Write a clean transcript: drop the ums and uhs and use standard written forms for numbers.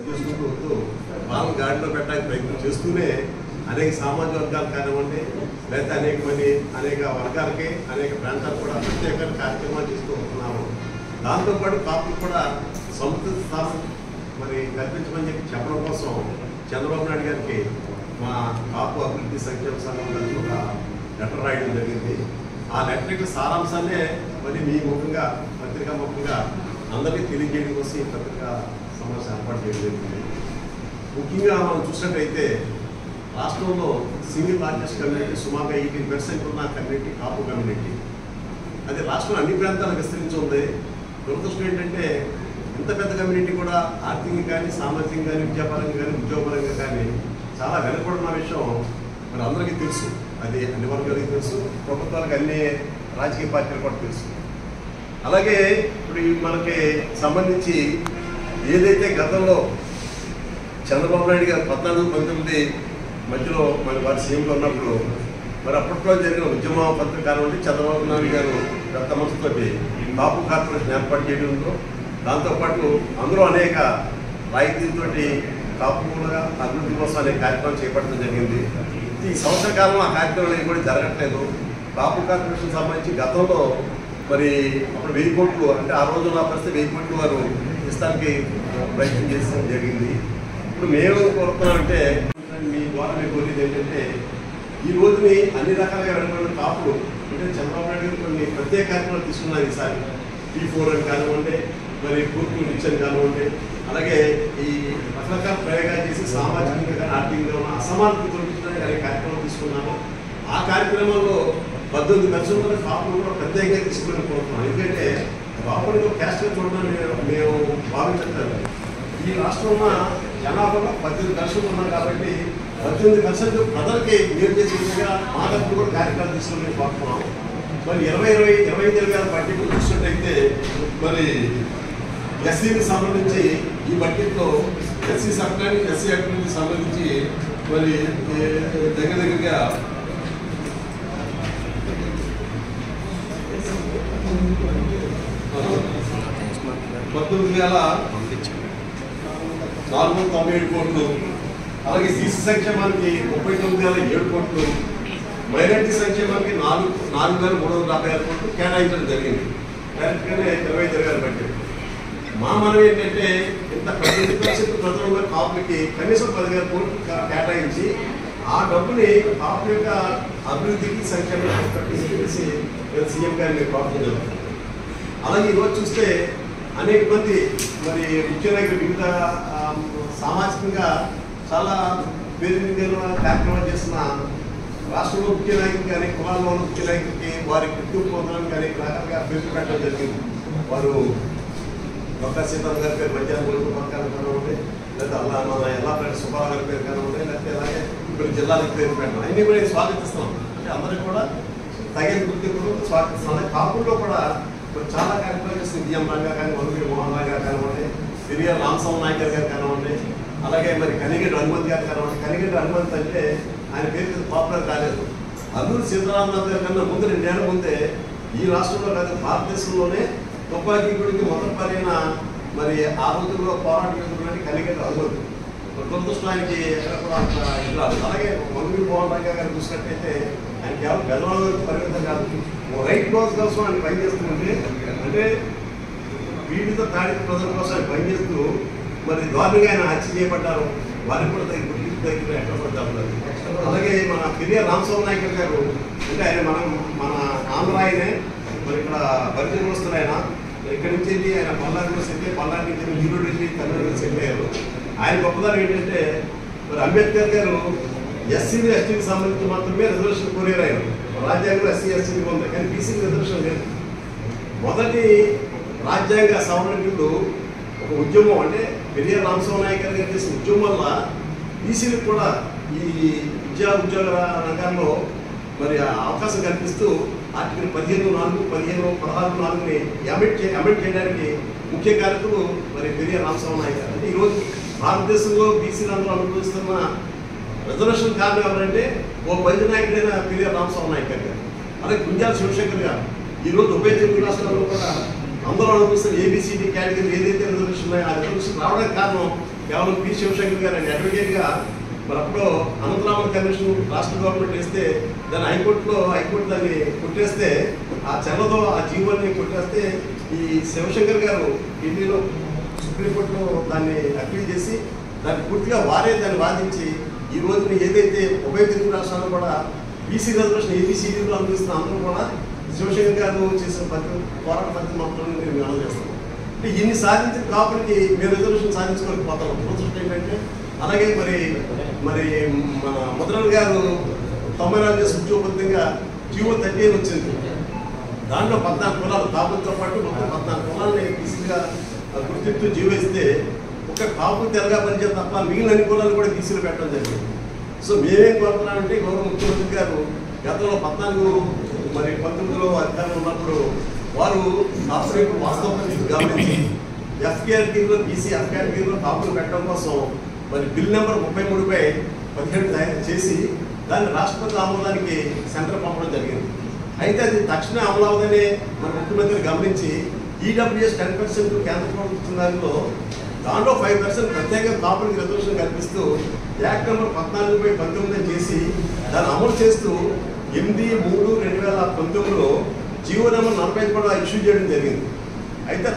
చేసుకుంటూ వస్తూ వాళ్ళని గాడిలో పెట్టడానికి ప్రయత్నం చేస్తూనే అనేక సామాజిక వర్గాలు కానివ్వండి, లేకపోతే అనేక వర్గాలకి అనేక ప్రాంతాలు కూడా ప్రత్యేక కార్యక్రమాలు చేస్తూ ఉంటున్నాము. దాంతోపాటు కాపులు కూడా సముచిత స్థానం మరి కల్పించమని చెప్పడం కోసం చంద్రబాబు నాయుడు గారికి మా కాపు అభివృద్ధి సంక్షేమ సంఘం తరఫున ఒక లెటర్ రాయడం జరిగింది. ఆ లెటర్ యొక్క సారాంశాన్ని మరి మీ ముఖంగా పత్రికా ముఖంగా అందరికీ తెలియజేయడం కోసం ఈ పత్రికా సమావేశం ఏర్పాటు చేయడం జరిగింది. ముఖ్యంగా మనం చూసినట్టయితే రాష్ట్రంలో సింగిల్ లార్జెస్ట్ కమ్యూనిటీ సుమారుగా 18% ఉన్న కమ్యూనిటీ కాపు కమ్యూనిటీ. అది రాష్ట్రం అన్ని ప్రాంతాలకు విస్తరించి ఉంది. దురదృష్టం ఏంటంటే ఇంత పెద్ద కమ్యూనిటీ కూడా ఆర్థికంగా కానీ, సామాజికంగా కానీ, విద్యాపరంగా కానీ, ఉద్యోగపరంగా కానీ చాలా వెనుకబడిన విషయం మరి అందరికీ తెలుసు. అది అన్ని వర్గాలకి తెలుసు, ప్రభుత్వాలకు అన్ని రాజకీయ పార్టీలు కూడా తెలుసు. అలాగే ఇప్పుడు మనకి సంబంధించి ఏదైతే గతంలో చంద్రబాబు నాయుడు గారు 14-19 మధ్యలో మరి వారి సీఎంలో ఉన్నప్పుడు మరి అప్పట్లో జరిగిన ఉద్యమ పత్రిక కానివ్వండి, చంద్రబాబు నాయుడు గారు పెద్ద మనసుతోటి కాపు కార్పొరేషన్ ఏర్పాటు చేయడంతో, దాంతోపాటు అందులో అనేక రాయితీలతోటి కాపులుగా అభివృద్ధి కోసం అనేక కార్యక్రమాలు చేపట్టడం జరిగింది. ఈ సంవత్సర కాలంలో ఆ కార్యక్రమాలు కూడా జరగట్లేదు. కాపు కార్పొరేషన్ సంబంధించి గతంలో మరి అప్పుడు 1000 కోట్లు, అంటే ఆ రోజు నా పరిస్థితి 1000 కోట్లు వారు ఇస్తానికి ప్రయత్నం చేసడం జరిగింది. ఇప్పుడు మేము కోరుతున్నామంటే మీ ద్వారా మేము కోరేది ఏంటంటే ఈ రోజుని అన్ని రకాలుగా వెనకబడిన కాపులు అంటే చంద్రబాబు నాయుడు గారు కొన్ని ప్రత్యేక కార్యక్రమాలు తీసుకున్నారు. ఈసారి P4 అని కానివ్వండి, మరి పూర్తి నిత్యం కానివ్వండి, అలాగే ఈ రకరకాల ప్రయోగాలు చేసి సామాజికంగా కానీ ఆర్థికంగా ఉన్న అసమానతలు తొలగించడానికి అనేక కార్యక్రమాలు తీసుకున్నాము. ఆ కార్యక్రమంలో 18% కాపులు కూడా ప్రత్యేకంగా తీసుకుని కోరుతున్నాం. ఎందుకంటే కాపులు క్యాస్ట్గా చూడడం మేము భావించట్లేదు. ఈ రాష్ట్రంలో జనాభాలో 18% ఉన్నాం కాబట్టి 18% ప్రజలకి మేలు చేసే విధంగా మా తరఫున కూడా కార్యక్రమాలు తీసుకుని కోరుతున్నాం. మరి 2025 బడ్జెట్ చూసినట్టయితే మరి ఎస్సీకి సంబంధించి ఈ బడ్జెట్లో ఎస్సీ సప్లానికి ఎస్సీ అభివృద్ధికి సంబంధించి మరి దగ్గరగా 19,497 కోట్లు, అలాగే సీసీ సంక్షేమానికి 39,7 కోట్లు, మైనార్టీ సంక్షేమానికి 4,356 కోట్లు కేటాయించడం జరిగింది. డైరెక్ట్గానే 2025 బడ్జెట్. మా మనం ఏంటంటే ఇంత 18% ప్రజలు ఉన్న కాపులకి కనీసం 10,000 కోట్లు కేటాయించి ఆ డబ్బుని కాపుల యొక్క అభివృద్ధికి సంక్షేమానికి తీసుకెళ్ళి సీఎం గారిని ప్రార్థన జరుగుతుంది. అలాగే ఈరోజు చూస్తే అనేక మంది మరి ముఖ్య నాయకులు వివిధ సామాజికంగా చాలా పేరు కార్యక్రమాలు చేస్తున్న రాష్ట్రంలో ముఖ్య నాయకులు కానీ, కులాల్లో ముఖ్య నాయకులకి వారి గుర్తింపు పొందడానికి కానీ రకాలుగా పేరు పెట్టడం జరిగింది. వారు డాక్టర్ సీతారాం గారి పేరు మధ్యాహ్నం పథకాలు కానివ్వండి, లేదా మన ఎల్లాపేట సుబ్బారావు గారి పేరు కానివ్వండి, లేకపోతే అలాగే ఇప్పుడు జిల్లాలకు పేరు పెట్టడం అన్నీ కూడా స్వాగతిస్తున్నాం. అంటే అందరికీ కూడా తగిన గుర్తింపు స్వాగతిస్తున్నాం. అలాగే కాపుల్లో కూడా చాలా కార్యక్రమాలు చేస్తుంది. బిఎం రంగా కానీ, వనగిరి మోహన్ రావు గారు కానివ్వండి, పెరియార్ రామస్వామి నాయకర్ గారు కానివ్వండి, అలాగే మరి కనిగెడ్డి హనుమంత్ గారు కానివ్వండి. కనిగెడ్డి హనుమంత్ అంటే ఆయన పేరు పాపులర్ కాలేదు. అల్లూరి సీతారామరాజు గారి కన్నా ముందు 2 ఏళ్ల ముందే ఈ రాష్ట్రంలో కాదు భారతదేశంలోనే తుపాకీ గుడికి మొదలుపడిన మరి ఆ రోజుల్లో పోరాటం ఎదుర్కొన్నట్టు కనిగెడ్డి హనుమంత్. దురదృష్టం ఆయనకి ఎక్కడ కూడా అంత ఇది రాదు. అలాగే వనగిరి మోహన్ రావు గారు చూసినట్టయితే ఆయన కేవలం బెదవాళ్ళ వరకు పరిమితం కాదు, రైట్ కోర్స్ కోసం ఆయన పనిచేస్తుంటే, అంటే పీడిత తాడిత ప్రజల కోసం ఆయన పనిచేస్తూ మరి దారుణంగా ఆయన హత్య చేయబడ్డారు. వారికి కూడా గుర్తింపు దగ్గర ఎక్కడ పడ్డారు. అలాగే మన పెరియార్ రామస్వామి నాయకర్ గారు అంటే ఆయన మన ఆంధ్ర ఆయనే, మరి ఇక్కడ పరిచయం వస్తున్న ఆయన ఇక్కడి నుంచి వెళ్ళి ఆయన పల్నాడులో సెట్ అయ్యి, పల్నాడు నుంచి ఈరోడు వెళ్ళి తమిళనాడులో సెట్ అయ్యారు. ఆయన గొప్పదారు ఏంటంటే మరి అంబేద్కర్ గారు ఎస్సీలు ఎస్టీకి సంబంధించి మాత్రమే రిజర్వేషన్ కోరారు. ఆయన రాజ్యాంగంలో ఎస్సీ ఎస్టీకి ఉంది, కానీ బీసీకి రిజర్వేషన్ లేదు. మొదటి రాజ్యాంగ సవరణ బిల్లు ఒక ఉద్యమం, అంటే పెరియార్ రామస్వామి నాయకర్ గారు చేసిన ఉద్యమం వల్ల బీసీలకు కూడా ఈ ఉద్యోగ రంగాల్లో మరి అవకాశం కల్పిస్తూ ఆర్టికల్ 15(4), 16(4)ని అమెండ్ చేయడానికి ముఖ్య కారకులు మరి పెరియార్ రామస్వామి నాయకర్. అంటే ఈరోజు భారతదేశంలో బీసీలందరూ అనుభవిస్తున్న రిజర్వేషన్ కారణం ఎవరంటే ఓ బండి నాయకుడైన పెరియార్ రామస్వామి నాయకర్ గారు, అలాగే గుంజాల శివశంకర్ గారు. ఈరోజు ఉభయ తెలుగు రాష్ట్రాల్లో కూడా అందరూ అనుభవిస్తున్న ABCD కేటగిరీ ఏదైతే రిజర్వేషన్ ఉన్నాయో ఆ రిజర్వేషన్ రావడానికి కారణం కేవలం పి శివశంకర్ గారు ఆయన అడ్వకేట్గా మరి అప్పుడు అనంతరామన్ కమిషన్ రాష్ట్ర గవర్నమెంట్ వేస్తే దాన్ని హైకోర్టు దాన్ని కొట్టేస్తే ఆ చెల్లతో ఆ జీవోని కొట్టేస్తే ఈ శివశంకర్ గారు ఢిల్లీలో సుప్రీంకోర్టులో దాన్ని అప్పీల్ చేసి దాన్ని పూర్తిగా వారే దాన్ని వాదించి ఈ రోజున ఏదైతే ఉభయ తెలుగు రాష్ట్రాల్లో కూడా బీసీ రిజర్వేషన్ ఏబీసీడీలో అందిస్తున్న అందరూ కూడా శివశంకర్ గారు చేసిన పోరాట పద్ధతి మాత్రం మేము అమలు చేస్తాం. అంటే ఇన్ని సాధించిన కాపులకి మేము రిజర్వేషన్ సాధించుకోలేకపోతాం. దురదృష్టం ఏంటంటే అలాగే మరి మన ముద్రన్ గారు 94 చేసి ఉద్యోగబద్ధంగా జీవో 30 వచ్చింది. దాంట్లో 14 కులాలు కాపులతో పాటు మొత్తం 14 కులాలని బీసీగా గుర్తింపు జీవో ఇస్తే ఒక కాపు తెరగా పనిచేస్తే తప్ప మిగిలిన అన్ని కులాలు కూడా బీసీలు పెట్టడం జరిగింది. సో మేమేం కోరుతున్నామంటే గౌరవ ముఖ్యమంత్రి గారు గతంలో 19 అధికారంలో ఉన్నప్పుడు వారు కార్పొరేట్ వాస్తవ పరిస్థితి గమనించి ఎఫ్ కేటగిరీలో బీసీ ఎఫ్ కేటగిరీలో కాపులు పెట్టడం కోసం మరి బిల్ నెంబర్ 33/17 తయారు చేసి దాన్ని రాష్ట్రపతి ఆమోదానికి సెంటర్ పంపడం జరిగింది. అయితే అది తక్షణ అమలు అవుదని మన ముఖ్యమంత్రి గమనించి ఈడబ్ల్యూఎస్ 10% కేంద్ర ప్రభుత్వం దాంట్లో 5% ప్రత్యేక కాపులకి రిజర్వేషన్ కల్పిస్తూ యాక్ట్ నెంబర్ 14/19 చేసి దాన్ని అమలు చేస్తూ 8/3/2019లో జీవో నెంబర్ 45 కూడా ఇష్యూ చేయడం జరిగింది. అయితే